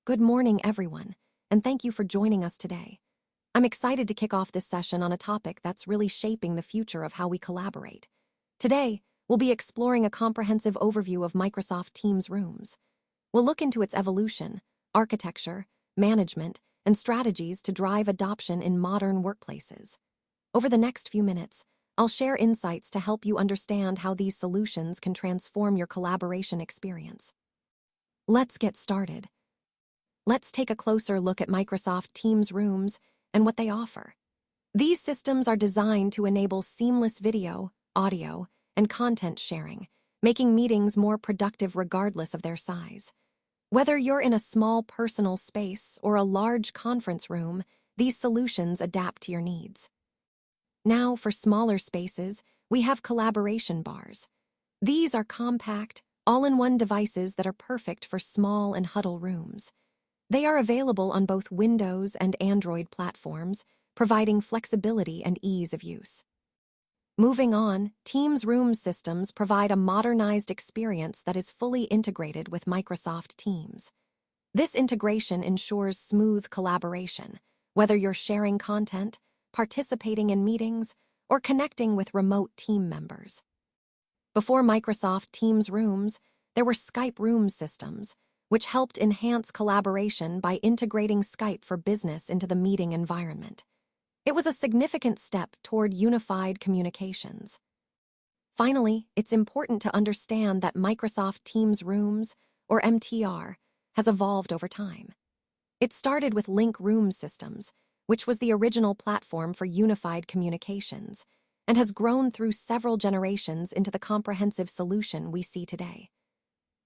Good morning, everyone, and thank you for joining us today. I'm excited to kick off this session on a topic that's really shaping the future of how we collaborate. Today, we'll be exploring a comprehensive overview of Microsoft Teams Rooms. We'll look into its evolution, architecture, management, and strategies to drive adoption in modern workplaces. Over the next few minutes, I'll share insights to help you understand how these solutions can transform your collaboration experience. Let's get started. Let's take a closer look at Microsoft Teams Rooms and what they offer. These systems are designed to enable seamless video, audio, and content sharing, making meetings more productive regardless of their size. Whether you're in a small personal space or a large conference room, these solutions adapt to your needs. Now, for smaller spaces, we have collaboration bars. These are compact, all-in-one devices that are perfect for small and huddle rooms. They are available on both Windows and Android platforms, providing flexibility and ease of use. Moving on, Teams Room Systems provide a modernized experience that is fully integrated with Microsoft Teams. This integration ensures smooth collaboration, whether you're sharing content, participating in meetings, or connecting with remote team members. Before Microsoft Teams Rooms, there were Skype Room Systems, which helped enhance collaboration by integrating Skype for Business into the meeting environment. It was a significant step toward unified communications. Finally, it's important to understand that Microsoft Teams Rooms, or MTR, has evolved over time. It started with Link Room Systems, which was the original platform for unified communications, and has grown through several generations into the comprehensive solution we see today.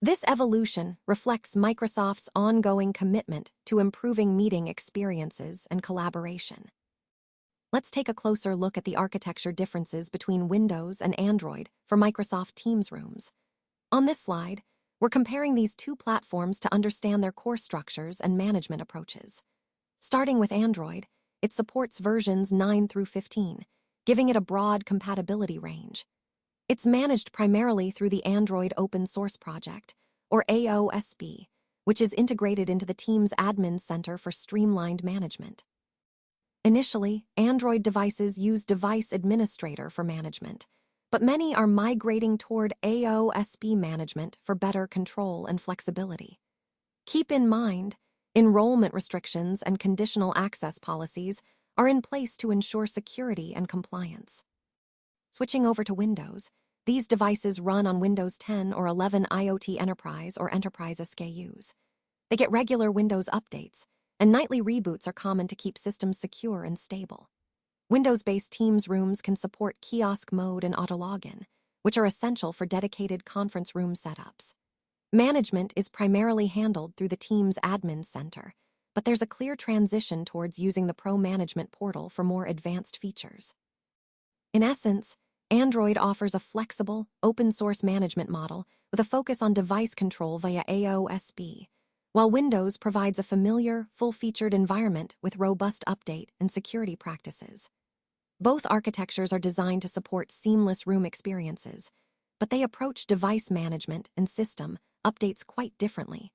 This evolution reflects Microsoft's ongoing commitment to improving meeting experiences and collaboration. Let's take a closer look at the architecture differences between Windows and Android for Microsoft Teams Rooms. On this slide, we're comparing these two platforms to understand their core structures and management approaches. Starting with Android, it supports versions 9 through 15, giving it a broad compatibility range. It's managed primarily through the Android Open Source Project, or AOSB, which is integrated into the Teams Admin Center for streamlined management. Initially, Android devices use Device Administrator for management, but many are migrating toward AOSB management for better control and flexibility. Keep in mind, enrollment restrictions and conditional access policies are in place to ensure security and compliance. Switching over to Windows, these devices run on Windows 10 or 11 IoT Enterprise or Enterprise SKUs. They get regular Windows updates, and nightly reboots are common to keep systems secure and stable. Windows-based Teams Rooms can support kiosk mode and auto-login, which are essential for dedicated conference room setups. Management is primarily handled through the Teams Admin Center, but there's a clear transition towards using the Pro Management portal for more advanced features. In essence, Android offers a flexible, open-source management model with a focus on device control via AOSB, while Windows provides a familiar, full-featured environment with robust update and security practices. Both architectures are designed to support seamless room experiences, but they approach device management and system updates quite differently,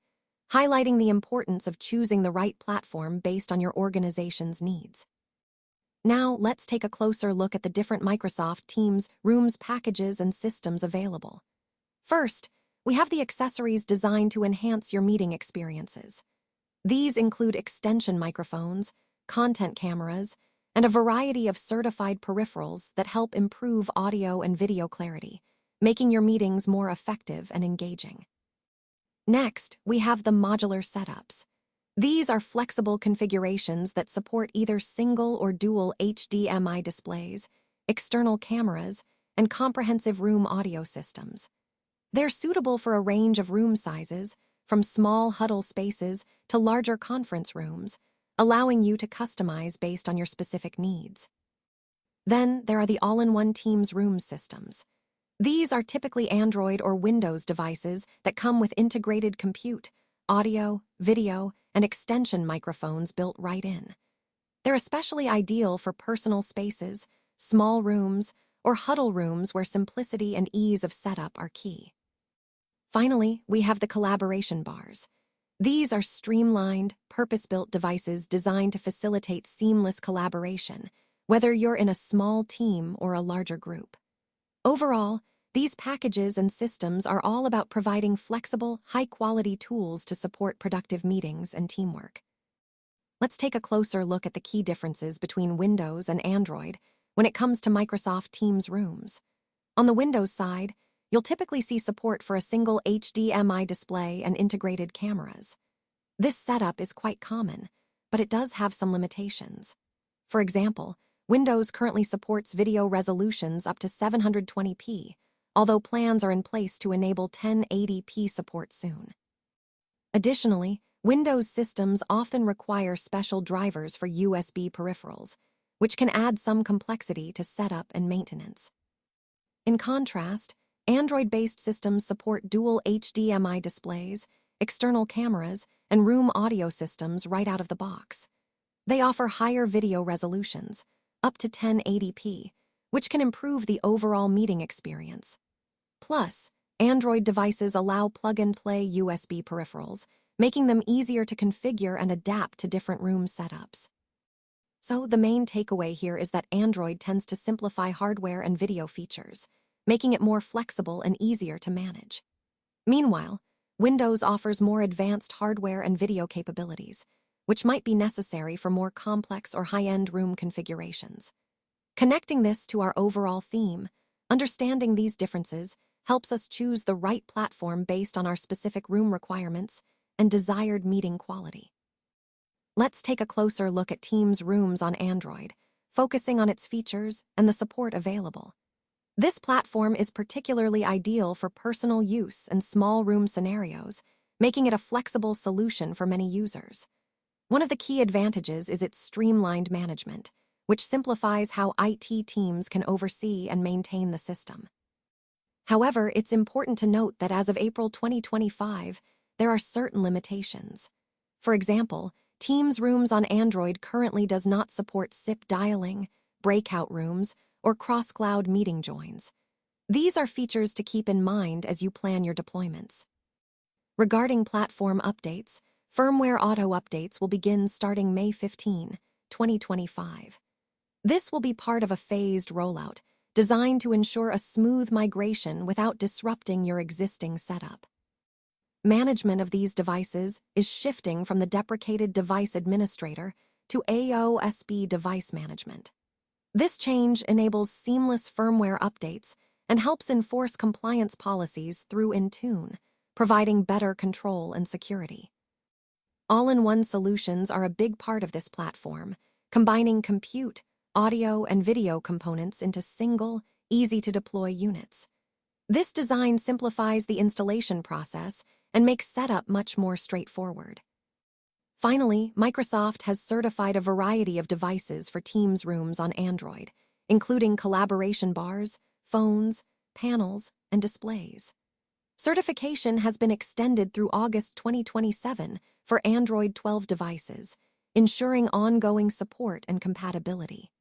highlighting the importance of choosing the right platform based on your organization's needs. Now, let's take a closer look at the different Microsoft Teams Rooms packages and systems available. First, we have the accessories designed to enhance your meeting experiences. These include extension microphones, content cameras, and a variety of certified peripherals that help improve audio and video clarity, making your meetings more effective and engaging. Next, we have the modular setups. These are flexible configurations that support either single or dual HDMI displays, external cameras, and comprehensive room audio systems. They're suitable for a range of room sizes, from small huddle spaces to larger conference rooms, allowing you to customize based on your specific needs. Then there are the all-in-one Teams Room Systems. These are typically Android or Windows devices that come with integrated compute, audio, video, and extension microphones built right in. They're especially ideal for personal spaces, small rooms, or huddle rooms where simplicity and ease of setup are key. Finally, we have the collaboration bars. These are streamlined, purpose-built devices designed to facilitate seamless collaboration, whether you're in a small team or a larger group. Overall, these packages and systems are all about providing flexible, high-quality tools to support productive meetings and teamwork. Let's take a closer look at the key differences between Windows and Android when it comes to Microsoft Teams Rooms. On the Windows side, you'll typically see support for a single HDMI display and integrated cameras. This setup is quite common, but it does have some limitations. For example, Windows currently supports video resolutions up to 720p, although plans are in place to enable 1080p support soon. Additionally, Windows systems often require special drivers for USB peripherals, which can add some complexity to setup and maintenance. In contrast, Android-based systems support dual HDMI displays, external cameras, and room audio systems right out of the box. They offer higher video resolutions, up to 1080p, which can improve the overall meeting experience. Plus, Android devices allow plug-and-play USB peripherals, making them easier to configure and adapt to different room setups. So the main takeaway here is that Android tends to simplify hardware and video features, making it more flexible and easier to manage. Meanwhile, Windows offers more advanced hardware and video capabilities, which might be necessary for more complex or high-end room configurations. Connecting this to our overall theme, understanding these differences helps us choose the right platform based on our specific room requirements and desired meeting quality. Let's take a closer look at Teams Rooms on Android, focusing on its features and the support available. This platform is particularly ideal for personal use and small room scenarios, making it a flexible solution for many users. One of the key advantages is its streamlined management, which simplifies how IT teams can oversee and maintain the system. However, it's important to note that as of April 2025, there are certain limitations. For example, Teams Rooms on Android currently does not support SIP dialing, breakout rooms, or cross-cloud meeting joins. These are features to keep in mind as you plan your deployments. Regarding platform updates, firmware auto updates will begin starting May 15, 2025. This will be part of a phased rollout, designed to ensure a smooth migration without disrupting your existing setup. Management of these devices is shifting from the deprecated device administrator to AOSB device management. This change enables seamless firmware updates and helps enforce compliance policies through Intune, providing better control and security. All-in-one solutions are a big part of this platform, combining compute, audio, and video components into single, easy-to-deploy units. This design simplifies the installation process and makes setup much more straightforward. Finally, Microsoft has certified a variety of devices for Teams Rooms on Android, including collaboration bars, phones, panels, and displays. Certification has been extended through August 2027 for Android 12 devices, ensuring ongoing support and compatibility.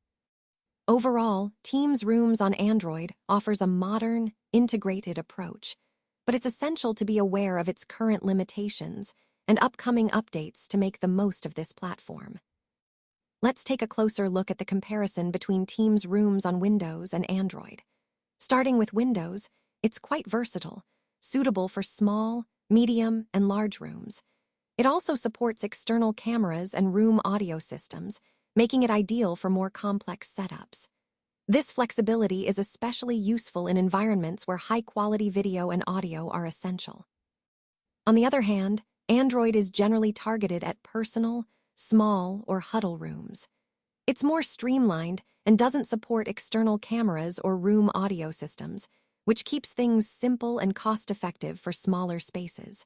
Overall, Teams Rooms on Android offers a modern, integrated approach, but it's essential to be aware of its current limitations and upcoming updates to make the most of this platform. Let's take a closer look at the comparison between Teams Rooms on Windows and Android. Starting with Windows, it's quite versatile, suitable for small, medium, and large rooms. It also supports external cameras and room audio systems, making it ideal for more complex setups. This flexibility is especially useful in environments where high-quality video and audio are essential. On the other hand, Android is generally targeted at personal, small, or huddle rooms. It's more streamlined and doesn't support external cameras or room audio systems, which keeps things simple and cost-effective for smaller spaces.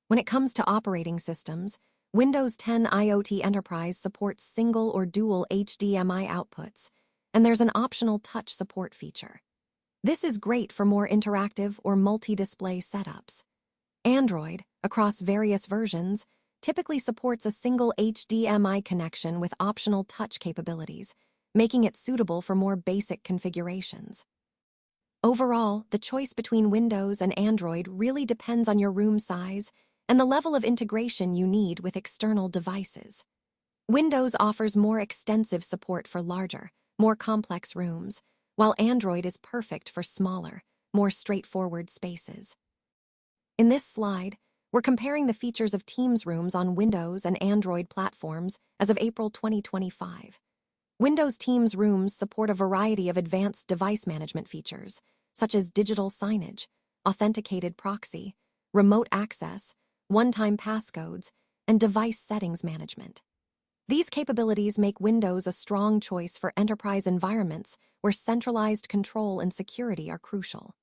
When it comes to operating systems, Windows 10 IoT Enterprise supports single or dual HDMI outputs, and there's an optional touch support feature. This is great for more interactive or multi-display setups. Android, across various versions, typically supports a single HDMI connection with optional touch capabilities, making it suitable for more basic configurations. Overall, the choice between Windows and Android really depends on your room size and the level of integration you need with external devices. Windows offers more extensive support for larger, more complex rooms, while Android is perfect for smaller, more straightforward spaces. In this slide, we're comparing the features of Teams rooms on Windows and Android platforms as of April 2025. Windows Teams rooms support a variety of advanced device management features, such as digital signage, authenticated proxy, remote access, one-time passcodes, and device settings management. These capabilities make Windows a strong choice for enterprise environments where centralized control and security are crucial.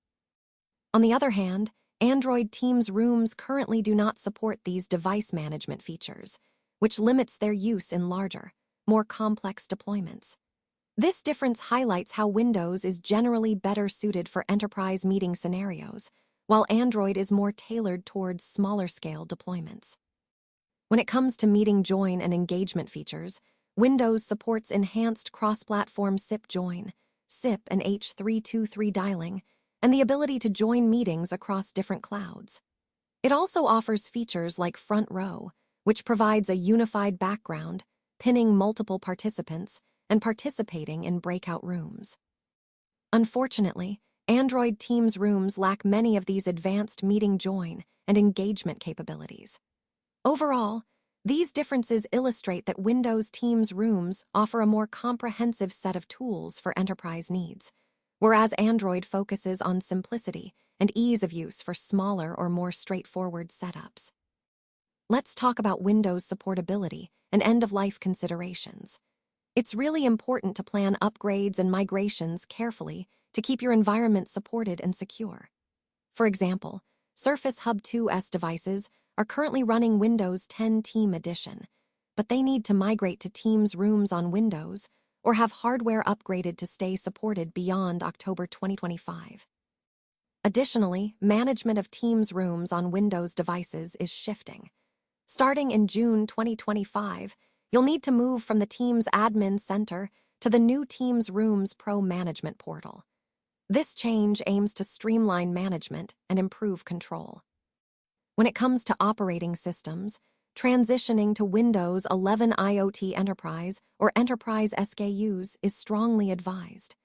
On the other hand, Android Teams rooms currently do not support these device management features, which limits their use in larger, more complex deployments. This difference highlights how Windows is generally better suited for enterprise meeting scenarios, while Android is more tailored towards smaller-scale deployments. When it comes to meeting join and engagement features, Windows supports enhanced cross-platform SIP join, SIP and H323 dialing, and the ability to join meetings across different clouds. It also offers features like Front Row, which provides a unified background, pinning multiple participants, and participating in breakout rooms. Unfortunately, Android Teams rooms lack many of these advanced meeting join and engagement capabilities. Overall, these differences illustrate that Windows Teams rooms offer a more comprehensive set of tools for enterprise needs, whereas Android focuses on simplicity and ease of use for smaller or more straightforward setups. Let's talk about Windows supportability and end-of-life considerations. It's really important to plan upgrades and migrations carefully to keep your environment supported and secure. For example, Surface Hub 2S devices are currently running Windows 10 Team Edition, but they need to migrate to Teams rooms on Windows or have hardware upgraded to stay supported beyond October 2025. Additionally, management of Teams rooms on Windows devices is shifting. Starting in June 2025, you'll need to move from the Teams Admin Center to the new Teams Rooms Pro Management portal. This change aims to streamline management and improve control. When it comes to operating systems, transitioning to Windows 11 IoT Enterprise or Enterprise SKUs is strongly advised.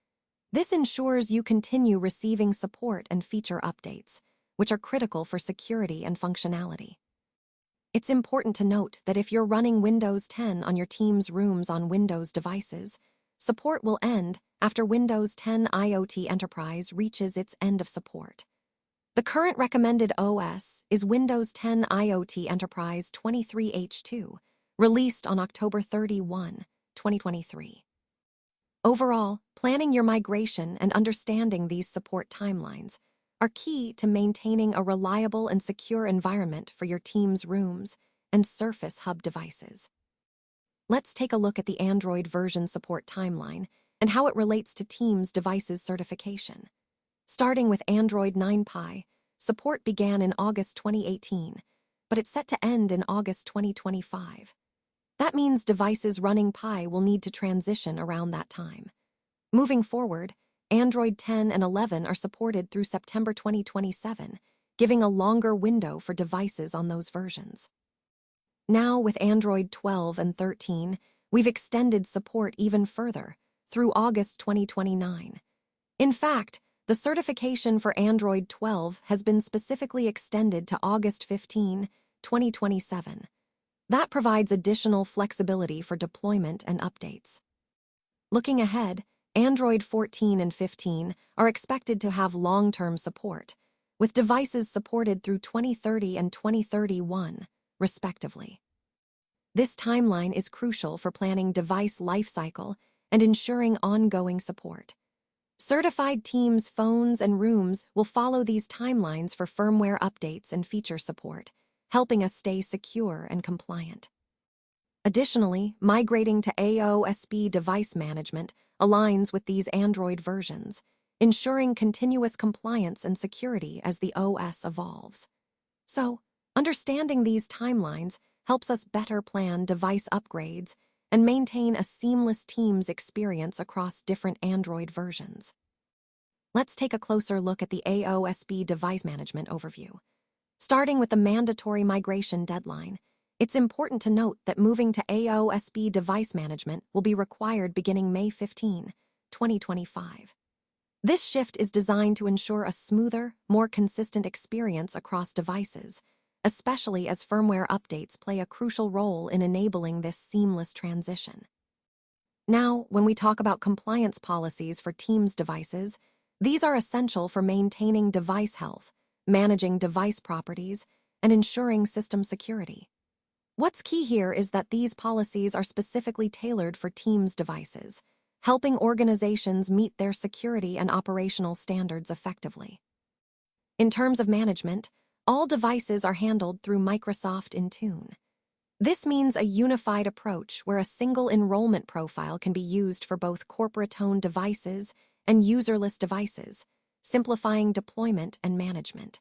This ensures you continue receiving support and feature updates, which are critical for security and functionality. It's important to note that if you're running Windows 10 on your Teams rooms on Windows devices, support will end after Windows 10 IoT Enterprise reaches its end of support. The current recommended OS is Windows 10 IoT Enterprise 23H2, released on October 31, 2023. Overall, planning your migration and understanding these support timelines are key to maintaining a reliable and secure environment for your Teams rooms and Surface Hub devices. Let's take a look at the Android version support timeline and how it relates to Teams devices certification. Starting with Android 9 Pie, support began in August 2018, but it's set to end in August 2025. That means devices running Pie will need to transition around that time. Moving forward, Android 10 and 11 are supported through September 2027, giving a longer window for devices on those versions. Now, with Android 12 and 13, we've extended support even further, through August 2029. In fact, the certification for Android 12 has been specifically extended to August 15, 2027. That provides additional flexibility for deployment and updates. Looking ahead, Android 14 and 15 are expected to have long-term support, with devices supported through 2030 and 2031, respectively. This timeline is crucial for planning device lifecycle and ensuring ongoing support. Certified Teams phones and rooms will follow these timelines for firmware updates and feature support, helping us stay secure and compliant. Additionally, migrating to AOSB device management aligns with these Android versions, ensuring continuous compliance and security as the OS evolves. So, understanding these timelines helps us better plan device upgrades and maintain a seamless Teams experience across different Android versions. Let's take a closer look at the AOSB device management overview. Starting with the mandatory migration deadline, it's important to note that moving to AOSB device management will be required beginning May 15, 2025. This shift is designed to ensure a smoother, more consistent experience across devices, especially as firmware updates play a crucial role in enabling this seamless transition. Now, when we talk about compliance policies for Teams devices, these are essential for maintaining device health, managing device properties, and ensuring system security. What's key here is that these policies are specifically tailored for Teams devices, helping organizations meet their security and operational standards effectively. In terms of management, all devices are handled through Microsoft Intune. This means a unified approach where a single enrollment profile can be used for both corporate-owned devices and userless devices, simplifying deployment and management.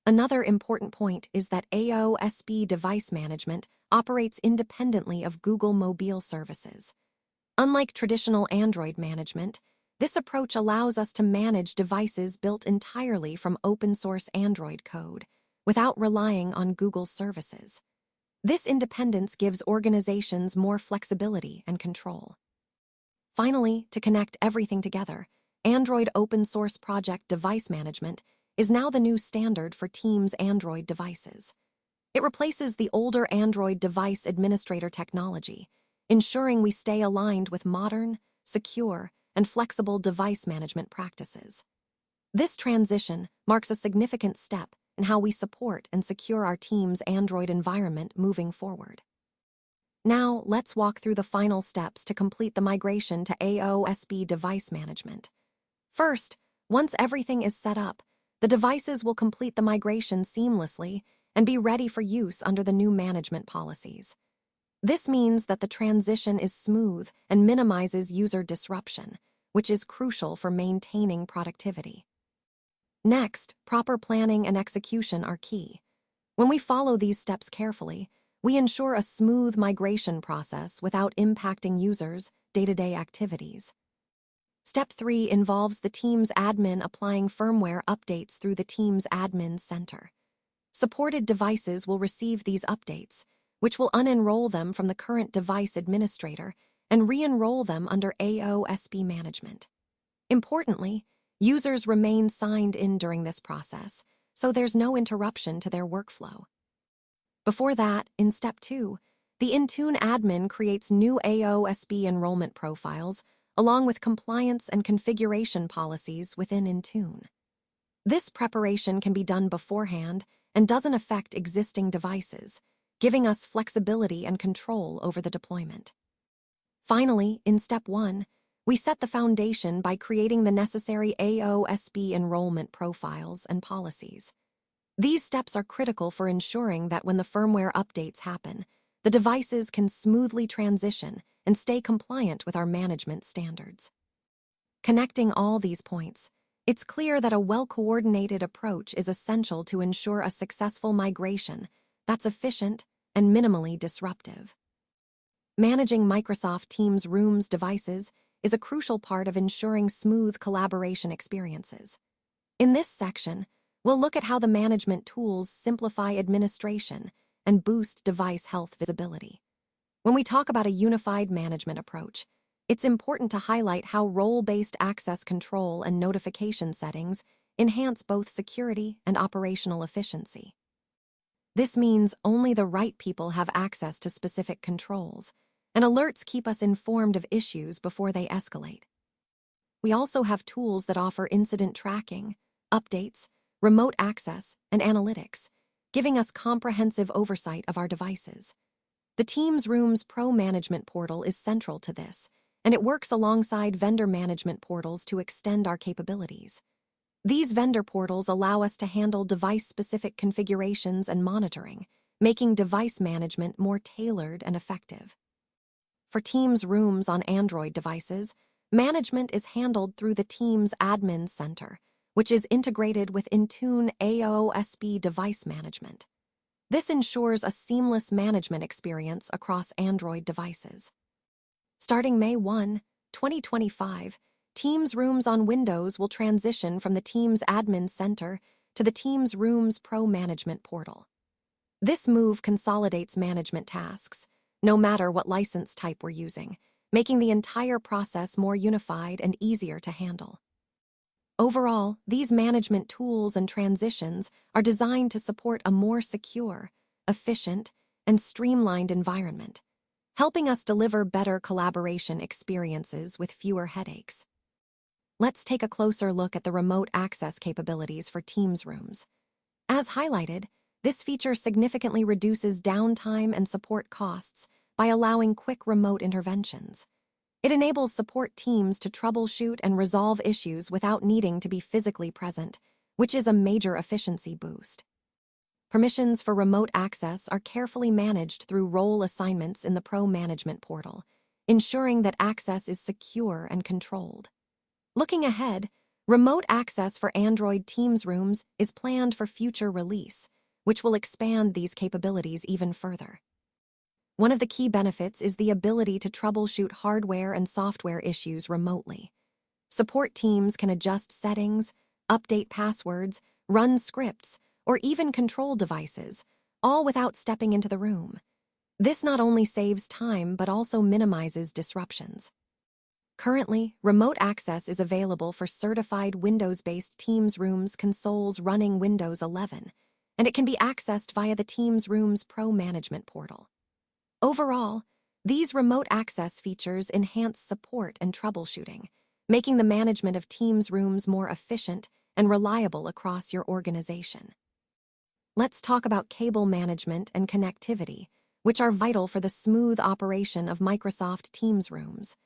Another important point is that AOSB device management operates independently of Google Mobile services. Unlike traditional Android management, this approach allows us to manage devices built entirely from open-source Android code, without relying on Google's services. This independence gives organizations more flexibility and control. Finally, to connect everything together, Android open-source project device management is now the new standard for Teams Android devices. It replaces the older Android device administrator technology, ensuring we stay aligned with modern, secure, and flexible device management practices. This transition marks a significant step in how we support and secure our team's Android environment moving forward. Now, let's walk through the final steps to complete the migration to AOSB device management. First, once everything is set up, the devices will complete the migration seamlessly and be ready for use under the new management policies. This means that the transition is smooth and minimizes user disruption, which is crucial for maintaining productivity. Next, proper planning and execution are key. When we follow these steps carefully, we ensure a smooth migration process without impacting users' day-to-day activities. Step 3 involves the team's admin applying firmware updates through the team's admin center. Supported devices will receive these updates, which will unenroll them from the current device administrator and re-enroll them under AOSB management. Importantly, users remain signed in during this process, so there's no interruption to their workflow. Before that, in Step 2, the Intune admin creates new AOSB enrollment profiles along with compliance and configuration policies within Intune. This preparation can be done beforehand and doesn't affect existing devices, giving us flexibility and control over the deployment. Finally, in Step 1, we set the foundation by creating the necessary AOSB enrollment profiles and policies. These steps are critical for ensuring that when the firmware updates happen, the devices can smoothly transition and stay compliant with our management standards. Connecting all these points, it's clear that a well-coordinated approach is essential to ensure a successful migration that's efficient and minimally disruptive. Managing Microsoft Teams Rooms devices is a crucial part of ensuring smooth collaboration experiences. In this section, we'll look at how the management tools simplify administration and boost device health visibility. When we talk about a unified management approach, it's important to highlight how role-based access control and notification settings enhance both security and operational efficiency. This means only the right people have access to specific controls, and alerts keep us informed of issues before they escalate. We also have tools that offer incident tracking, updates, remote access, and analytics, giving us comprehensive oversight of our devices. The Teams Rooms Pro Management Portal is central to this, and it works alongside vendor management portals to extend our capabilities. These vendor portals allow us to handle device-specific configurations and monitoring, making device management more tailored and effective. For Teams Rooms on Android devices, management is handled through the Teams Admin Center, which is integrated with Intune AOSB device management. This ensures a seamless management experience across Android devices. Starting May 1, 2025, Teams Rooms on Windows will transition from the Teams Admin Center to the Teams Rooms Pro Management portal. This move consolidates management tasks, no matter what license type we're using, making the entire process more unified and easier to handle. Overall, these management tools and transitions are designed to support a more secure, efficient, and streamlined environment, helping us deliver better collaboration experiences with fewer headaches. Let's take a closer look at the remote access capabilities for Teams Rooms. As highlighted, this feature significantly reduces downtime and support costs by allowing quick remote interventions. It enables support teams to troubleshoot and resolve issues without needing to be physically present, which is a major efficiency boost. Permissions for remote access are carefully managed through role assignments in the Pro Management portal, ensuring that access is secure and controlled. Looking ahead, remote access for Android Teams Rooms is planned for future release, which will expand these capabilities even further. One of the key benefits is the ability to troubleshoot hardware and software issues remotely. Support teams can adjust settings, update passwords, run scripts, or even control devices, all without stepping into the room. This not only saves time but also minimizes disruptions. Currently, remote access is available for certified Windows-based Teams Rooms consoles running Windows 11, and it can be accessed via the Teams Rooms Pro Management portal. Overall, these remote access features enhance support and troubleshooting, making the management of Teams Rooms more efficient and reliable across your organization. Let's talk about cable management and connectivity, which are vital for the smooth operation of Microsoft Teams Rooms.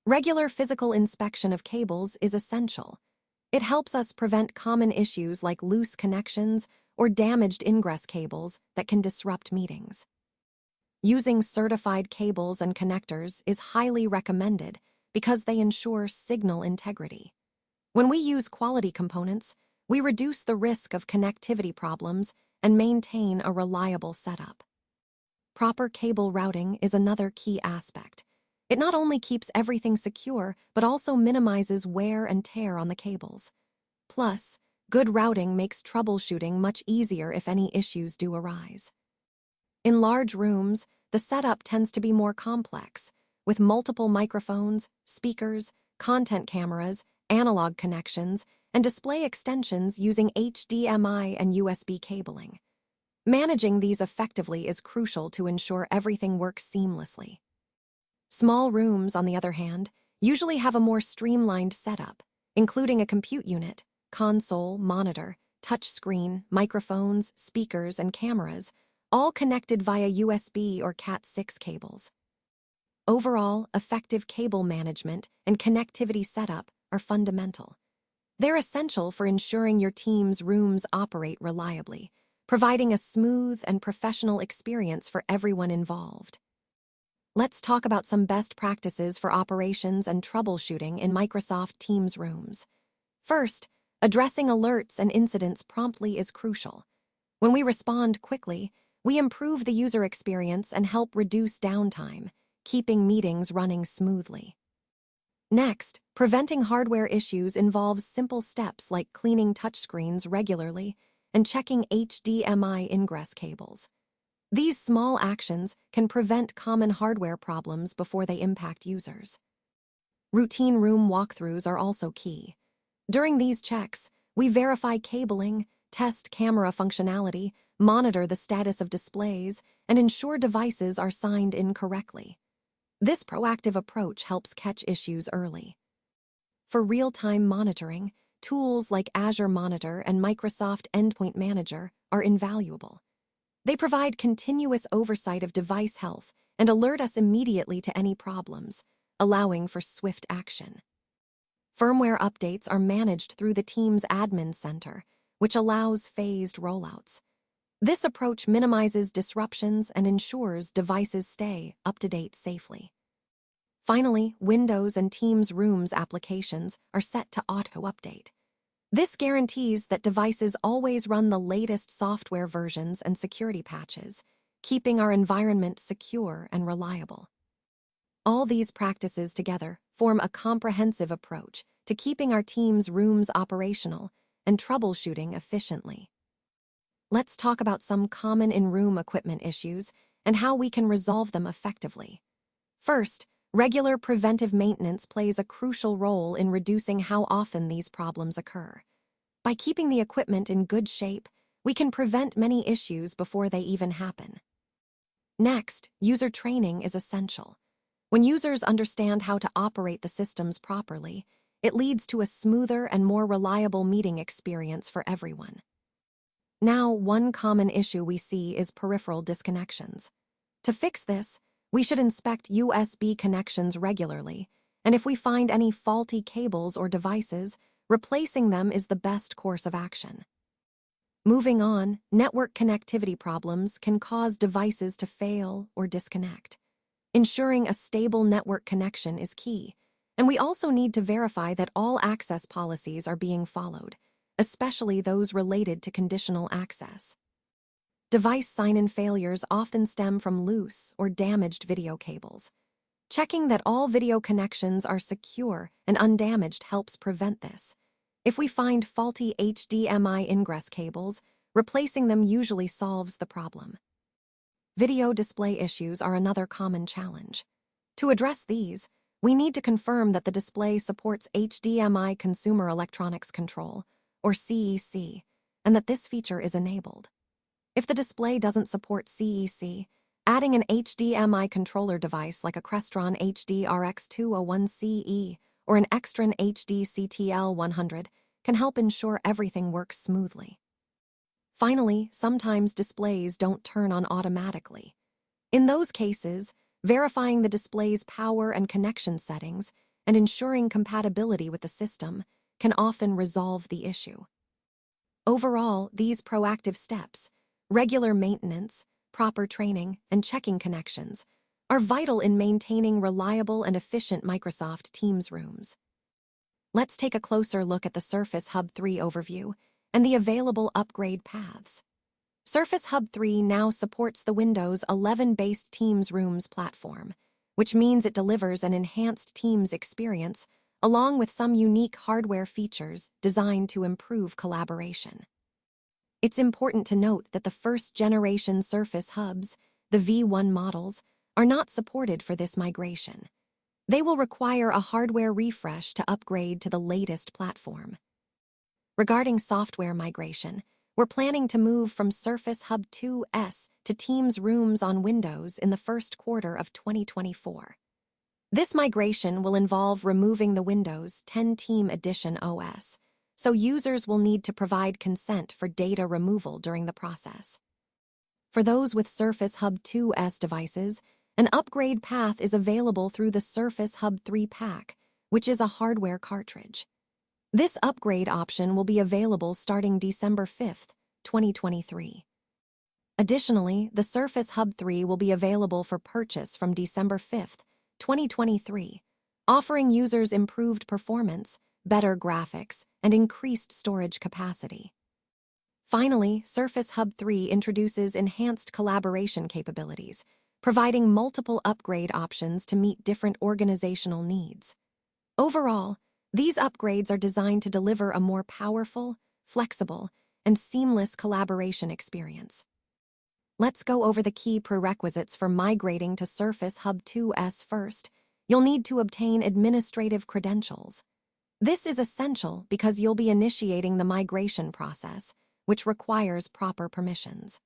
Regular physical inspection of cables is essential. It helps us prevent common issues like loose connections or damaged ingress cables that can disrupt meetings. Using certified cables and connectors is highly recommended because they ensure signal integrity. When we use quality components, we reduce the risk of connectivity problems and maintain a reliable setup. Proper cable routing is another key aspect. It not only keeps everything secure, but also minimizes wear and tear on the cables. Plus, good routing makes troubleshooting much easier if any issues do arise. In large rooms, the setup tends to be more complex, with multiple microphones, speakers, content cameras, analog connections, and display extensions using HDMI and USB cabling. Managing these effectively is crucial to ensure everything works seamlessly. Small rooms, on the other hand, usually have a more streamlined setup, including a compute unit, console, monitor, touchscreen, microphones, speakers, and cameras, all connected via USB or Cat6 cables. Overall, effective cable management and connectivity setup are fundamental. They're essential for ensuring your team's rooms operate reliably, providing a smooth and professional experience for everyone involved. Let's talk about some best practices for operations and troubleshooting in Microsoft Teams Rooms. First, addressing alerts and incidents promptly is crucial. When we respond quickly, we improve the user experience and help reduce downtime, keeping meetings running smoothly. Next, preventing hardware issues involves simple steps like cleaning touchscreens regularly and checking HDMI ingress cables. These small actions can prevent common hardware problems before they impact users. Routine room walkthroughs are also key. During these checks, we verify cabling, test camera functionality, monitor the status of displays, and ensure devices are signed in correctly. This proactive approach helps catch issues early. For real-time monitoring, tools like Azure Monitor and Microsoft Endpoint Manager are invaluable. They provide continuous oversight of device health and alert us immediately to any problems, allowing for swift action. Firmware updates are managed through the team's admin center, which allows phased rollouts. This approach minimizes disruptions and ensures devices stay up to date safely. Finally, Windows and Teams Rooms applications are set to auto-update. This guarantees that devices always run the latest software versions and security patches, keeping our environment secure and reliable. All these practices together form a comprehensive approach to keeping our Teams Rooms operational and troubleshooting efficiently. Let's talk about some common in-room equipment issues and how we can resolve them effectively. First, regular preventive maintenance plays a crucial role in reducing how often these problems occur. By keeping the equipment in good shape, we can prevent many issues before they even happen. Next, user training is essential. When users understand how to operate the systems properly, it leads to a smoother and more reliable meeting experience for everyone. Now, one common issue we see is peripheral disconnections. To fix this, we should inspect USB connections regularly, and if we find any faulty cables or devices, replacing them is the best course of action. Moving on, network connectivity problems can cause devices to fail or disconnect. Ensuring a stable network connection is key, and we also need to verify that all access policies are being followed, especially those related to conditional access. Device sign-in failures often stem from loose or damaged video cables. Checking that all video connections are secure and undamaged helps prevent this. If we find faulty HDMI ingress cables, replacing them usually solves the problem. Video display issues are another common challenge. To address these, we need to confirm that the display supports HDMI Consumer Electronics Control, or CEC, and that this feature is enabled. If the display doesn't support CEC, adding an HDMI controller device like a Crestron HD RX201CE or an Extron HD CTL100 can help ensure everything works smoothly. Finally, sometimes displays don't turn on automatically. In those cases, verifying the display's power and connection settings and ensuring compatibility with the system can often resolve the issue. Overall, these proactive steps, regular maintenance, proper training, and checking connections, are vital in maintaining reliable and efficient Microsoft Teams rooms. Let's take a closer look at the Surface Hub 3 overview and the available upgrade paths. Surface Hub 3 now supports the Windows 11-based Teams Rooms platform, which means it delivers an enhanced Teams experience along with some unique hardware features designed to improve collaboration. It's important to note that the first-generation Surface Hubs, the V1 models, are not supported for this migration. They will require a hardware refresh to upgrade to the latest platform. Regarding software migration, we're planning to move from Surface Hub 2S to Teams Rooms on Windows in the first quarter of 2024. This migration will involve removing the Windows 10 Team Edition OS, so users will need to provide consent for data removal during the process. For those with Surface Hub 2S devices, an upgrade path is available through the Surface Hub 3 Pack, which is a hardware cartridge. This upgrade option will be available starting December 5, 2023. Additionally, the Surface Hub 3 will be available for purchase from December 5, 2023, offering users improved performance, better graphics, and increased storage capacity. Finally, Surface Hub 3 introduces enhanced collaboration capabilities, providing multiple upgrade options to meet different organizational needs. Overall, these upgrades are designed to deliver a more powerful, flexible, and seamless collaboration experience. Let's go over the key prerequisites for migrating to Surface Hub 2S first. You'll need to obtain administrative credentials. This is essential because you'll be initiating the migration process, which requires proper permissions.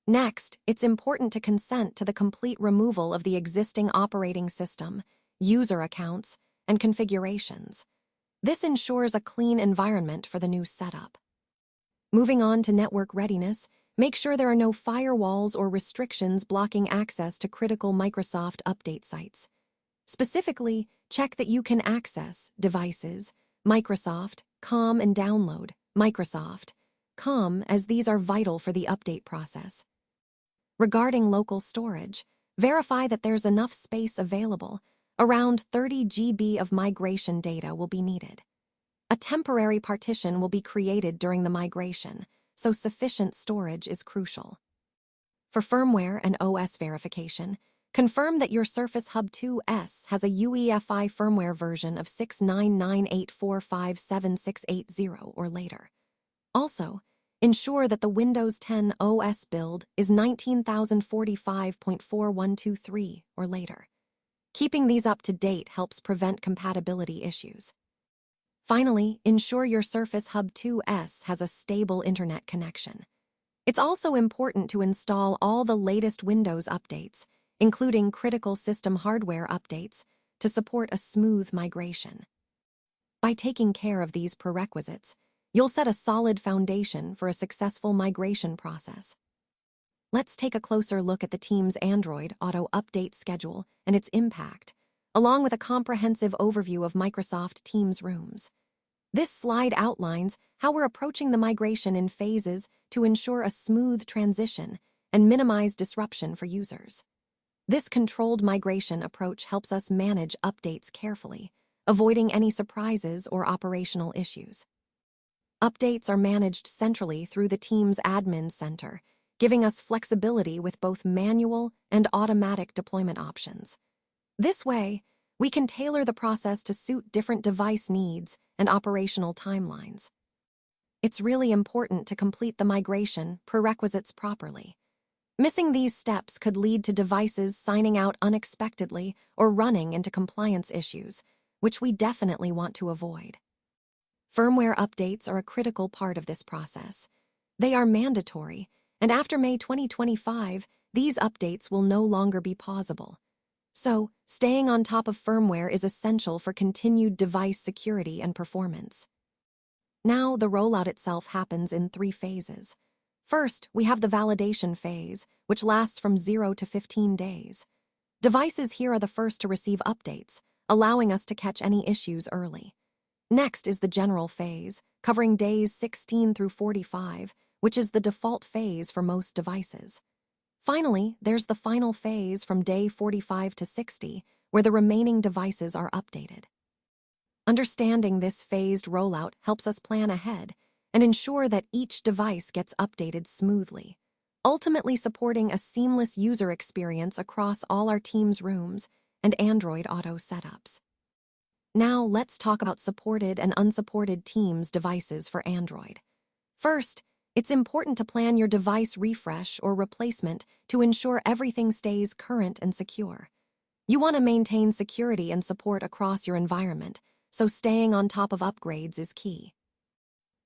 Next, it's important to consent to the complete removal of the existing operating system, user accounts, and configurations. This ensures a clean environment for the new setup. Moving on to network readiness, make sure there are no firewalls or restrictions blocking access to critical Microsoft update sites. Specifically, check that you can access devices, Microsoft, COM, and download Microsoft, COM, as these are vital for the update process. Regarding local storage, verify that there's enough space available. Around 30 GB of migration data will be needed. A temporary partition will be created during the migration, so sufficient storage is crucial. For firmware and OS verification, confirm that your Surface Hub 2S has a UEFI firmware version of 699845760 or later. Also, ensure that the Windows 10 OS build is 19045.4123 or later. Keeping these up to date helps prevent compatibility issues. Finally, ensure your Surface Hub 2S has a stable internet connection. It's also important to install all the latest Windows updates, including critical system hardware updates, to support a smooth migration. By taking care of these prerequisites, you'll set a solid foundation for a successful migration process. Let's take a closer look at the team's Android Auto update schedule and its impact, along with a comprehensive overview of Microsoft Teams rooms. This slide outlines how we're approaching the migration in phases to ensure a smooth transition and minimize disruption for users. This controlled migration approach helps us manage updates carefully, avoiding any surprises or operational issues. Updates are managed centrally through the team's admin center, giving us flexibility with both manual and automatic deployment options. This way, we can tailor the process to suit different device needs and operational timelines. It's really important to complete the migration prerequisites properly. Missing these steps could lead to devices signing out unexpectedly or running into compliance issues, which we definitely want to avoid. Firmware updates are a critical part of this process. They are mandatory, and after May 2025, these updates will no longer be pausable. So, staying on top of firmware is essential for continued device security and performance. Now, the rollout itself happens in 3 phases. First, we have the validation phase, which lasts from 0 to 15 days. Devices here are the first to receive updates, allowing us to catch any issues early. Next is the general phase, covering days 16 through 45, which is the default phase for most devices. Finally, there's the final phase from day 45 to 60, where the remaining devices are updated. Understanding this phased rollout helps us plan ahead and ensure that each device gets updated smoothly, ultimately supporting a seamless user experience across all our Teams rooms and Android Auto setups. Now, let's talk about supported and unsupported Teams devices for Android. First, it's important to plan your device refresh or replacement to ensure everything stays current and secure. You want to maintain security and support across your environment, so staying on top of upgrades is key.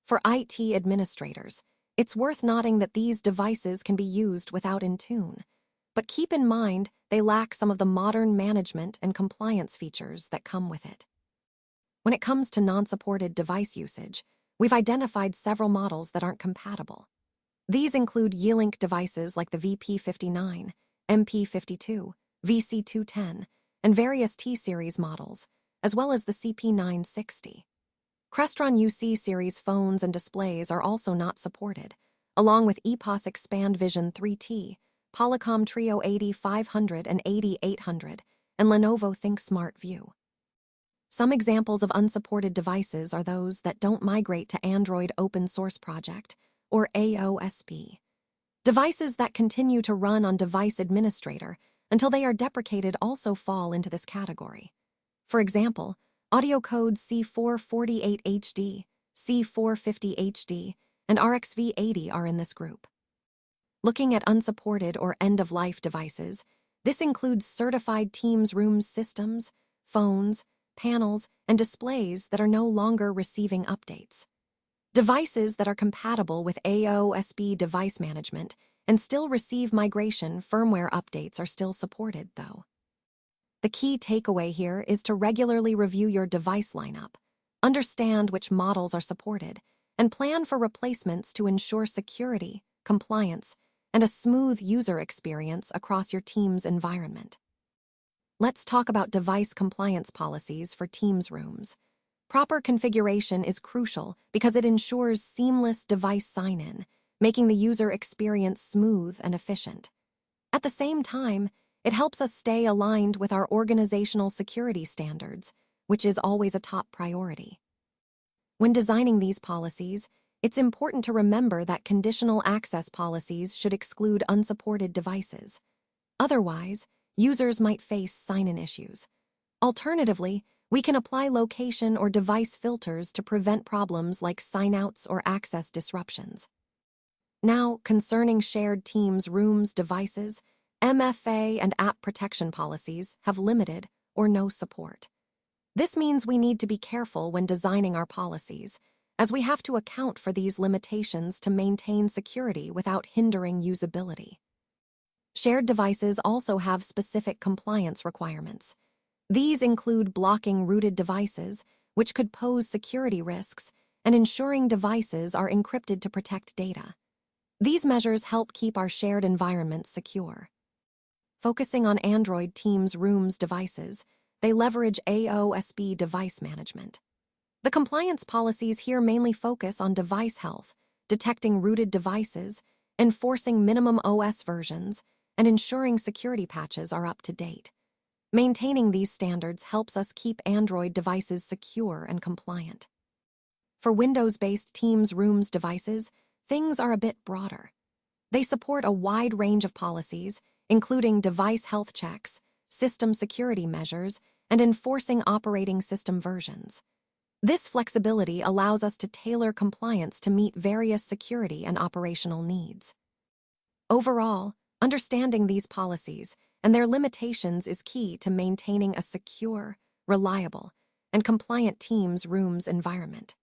For IT administrators, it's worth noting that these devices can be used without Intune, but keep in mind they lack some of the modern management and compliance features that come with it. When it comes to non-supported device usage, we've identified several models that aren't compatible. These include Yealink devices like the VP59, MP52, VC210, and various T-Series models, as well as the CP960. Crestron UC series phones and displays are also not supported, along with EPOS Expand Vision 3T, Polycom Trio 8500 and 8800, and Lenovo ThinkSmart View. Some examples of unsupported devices are those that don't migrate to Android Open Source Project, or AOSP. Devices that continue to run on Device Administrator until they are deprecated also fall into this category. For example, audio codes C448HD, C450HD, and RXV80 are in this group. Looking at unsupported or end-of-life devices, this includes certified Teams Room Systems, phones, panels, and displays that are no longer receiving updates. Devices that are compatible with AOSB device management and still receive migration firmware updates are still supported, though. The key takeaway here is to regularly review your device lineup, understand which models are supported, and plan for replacements to ensure security, compliance, and a smooth user experience across your team's environment. Let's talk about device compliance policies for Teams rooms. Proper configuration is crucial because it ensures seamless device sign-in, making the user experience smooth and efficient. At the same time, it helps us stay aligned with our organizational security standards, which is always a top priority. When designing these policies, it's important to remember that conditional access policies should exclude unsupported devices. Otherwise, users might face sign-in issues. Alternatively, we can apply location or device filters to prevent problems like sign-outs or access disruptions. Now, concerning shared teams, rooms, devices, MFA and app protection policies have limited or no support. This means we need to be careful when designing our policies, as we have to account for these limitations to maintain security without hindering usability. Shared devices also have specific compliance requirements. These include blocking rooted devices, which could pose security risks, and ensuring devices are encrypted to protect data. These measures help keep our shared environments secure. Focusing on Android Teams Rooms devices, they leverage AOSB device management. The compliance policies here mainly focus on device health, detecting rooted devices, enforcing minimum OS versions, and ensuring security patches are up to date. Maintaining these standards helps us keep Android devices secure and compliant. For Windows-based Teams Rooms devices, things are a bit broader. They support a wide range of policies, including device health checks, system security measures, and enforcing operating system versions. This flexibility allows us to tailor compliance to meet various security and operational needs. Overall, understanding these policies and their limitations is key to maintaining a secure, reliable, and compliant Teams Rooms environment.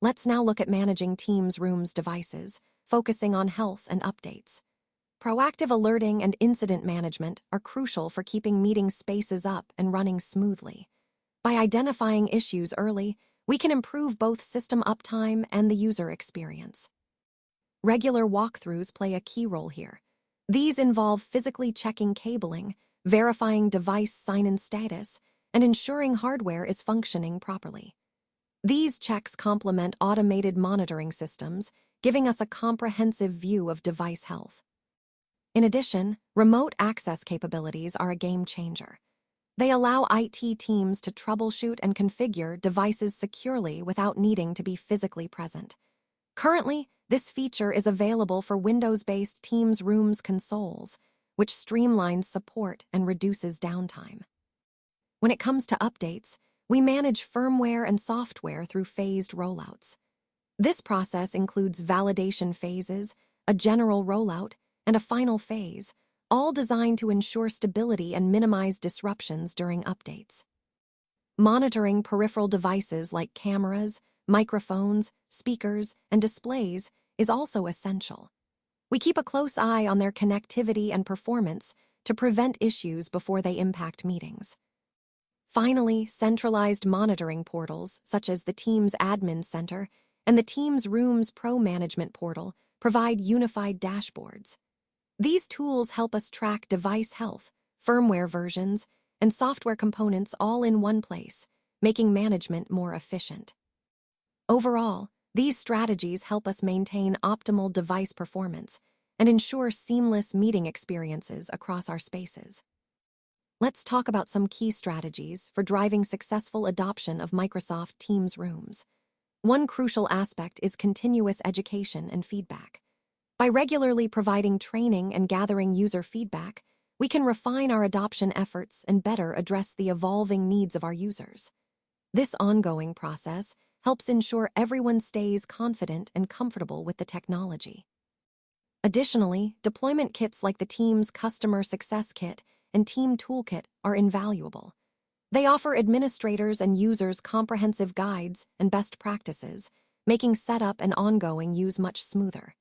Let's now look at managing Teams Rooms devices, focusing on health and updates. Proactive alerting and incident management are crucial for keeping meeting spaces up and running smoothly. By identifying issues early, we can improve both system uptime and the user experience. Regular walkthroughs play a key role here. These involve physically checking cabling, verifying device sign-in status, and ensuring hardware is functioning properly. These checks complement automated monitoring systems, giving us a comprehensive view of device health. In addition, remote access capabilities are a game changer. They allow IT teams to troubleshoot and configure devices securely without needing to be physically present. Currently, this feature is available for Windows-based Teams Rooms consoles, which streamlines support and reduces downtime. When it comes to updates, we manage firmware and software through phased rollouts. This process includes validation phases, a general rollout, and a final phase, all designed to ensure stability and minimize disruptions during updates. Monitoring peripheral devices like cameras, microphones, speakers, and displays is also essential. We keep a close eye on their connectivity and performance to prevent issues before they impact meetings. Finally, centralized monitoring portals, such as the Teams Admin Center and the Teams Rooms Pro Management Portal, provide unified dashboards. These tools help us track device health, firmware versions, and software components all in one place, making management more efficient. Overall, these strategies help us maintain optimal device performance and ensure seamless meeting experiences across our spaces. Let's talk about some key strategies for driving successful adoption of Microsoft Teams Rooms. One crucial aspect is continuous education and feedback. By regularly providing training and gathering user feedback, we can refine our adoption efforts and better address the evolving needs of our users. This ongoing process helps ensure everyone stays confident and comfortable with the technology. Additionally, deployment kits like the Teams Customer Success Kit and Team Toolkit are invaluable. They offer administrators and users comprehensive guides and best practices, making setup and ongoing use much smoother.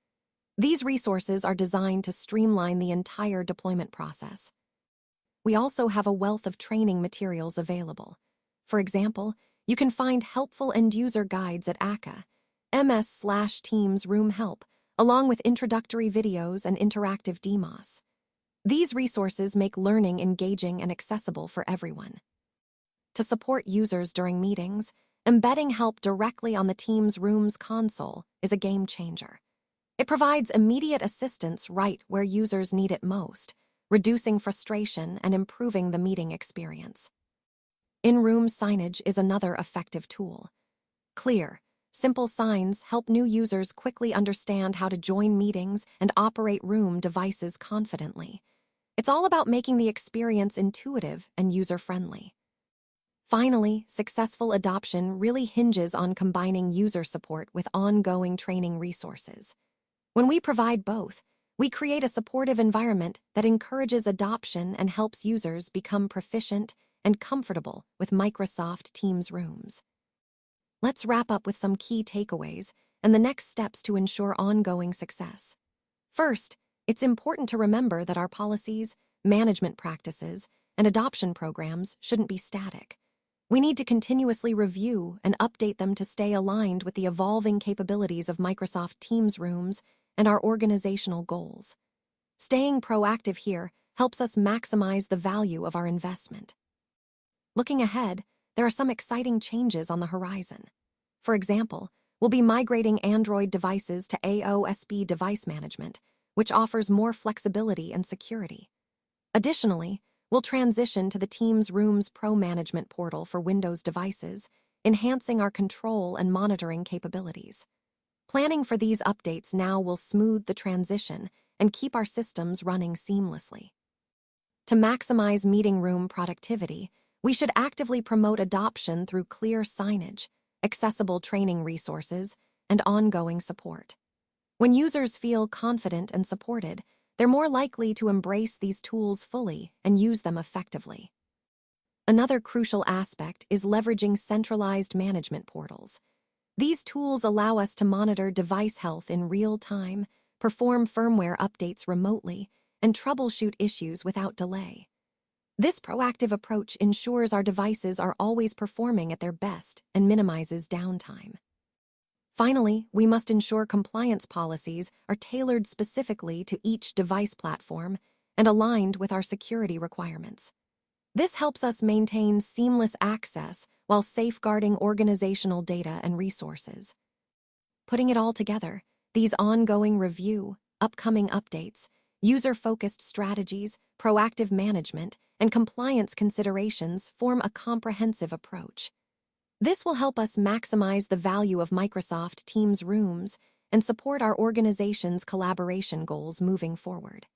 These resources are designed to streamline the entire deployment process. We also have a wealth of training materials available. For example, you can find helpful end-user guides at aka ms/Teams Room Help, along with introductory videos and interactive demos. These resources make learning engaging and accessible for everyone. To support users during meetings, embedding help directly on the Teams Rooms console is a game changer. It provides immediate assistance right where users need it most, reducing frustration and improving the meeting experience. In-room signage is another effective tool. Clear, simple signs help new users quickly understand how to join meetings and operate room devices confidently. It's all about making the experience intuitive and user-friendly. Finally, successful adoption really hinges on combining user support with ongoing training resources. When we provide both, we create a supportive environment that encourages adoption and helps users become proficient and comfortable with Microsoft Teams rooms. Let's wrap up with some key takeaways and the next steps to ensure ongoing success. First, it's important to remember that our policies, management practices, and adoption programs shouldn't be static. We need to continuously review and update them to stay aligned with the evolving capabilities of Microsoft Teams rooms and our organizational goals. Staying proactive here helps us maximize the value of our investment. Looking ahead, there are some exciting changes on the horizon. For example, we'll be migrating Android devices to AOSB device management, which offers more flexibility and security. Additionally, we'll transition to the Teams Rooms Pro Management portal for Windows devices, enhancing our control and monitoring capabilities. Planning for these updates now will smooth the transition and keep our systems running seamlessly. To maximize meeting room productivity, we should actively promote adoption through clear signage, accessible training resources, and ongoing support. When users feel confident and supported, they're more likely to embrace these tools fully and use them effectively. Another crucial aspect is leveraging centralized management portals. These tools allow us to monitor device health in real time, perform firmware updates remotely, and troubleshoot issues without delay. This proactive approach ensures our devices are always performing at their best and minimizes downtime. Finally, we must ensure compliance policies are tailored specifically to each device platform and aligned with our security requirements. This helps us maintain seamless access while safeguarding organizational data and resources. Putting it all together, these ongoing review, upcoming updates, user-focused strategies, proactive management, and compliance considerations form a comprehensive approach. This will help us maximize the value of Microsoft Teams rooms and support our organization's collaboration goals moving forward.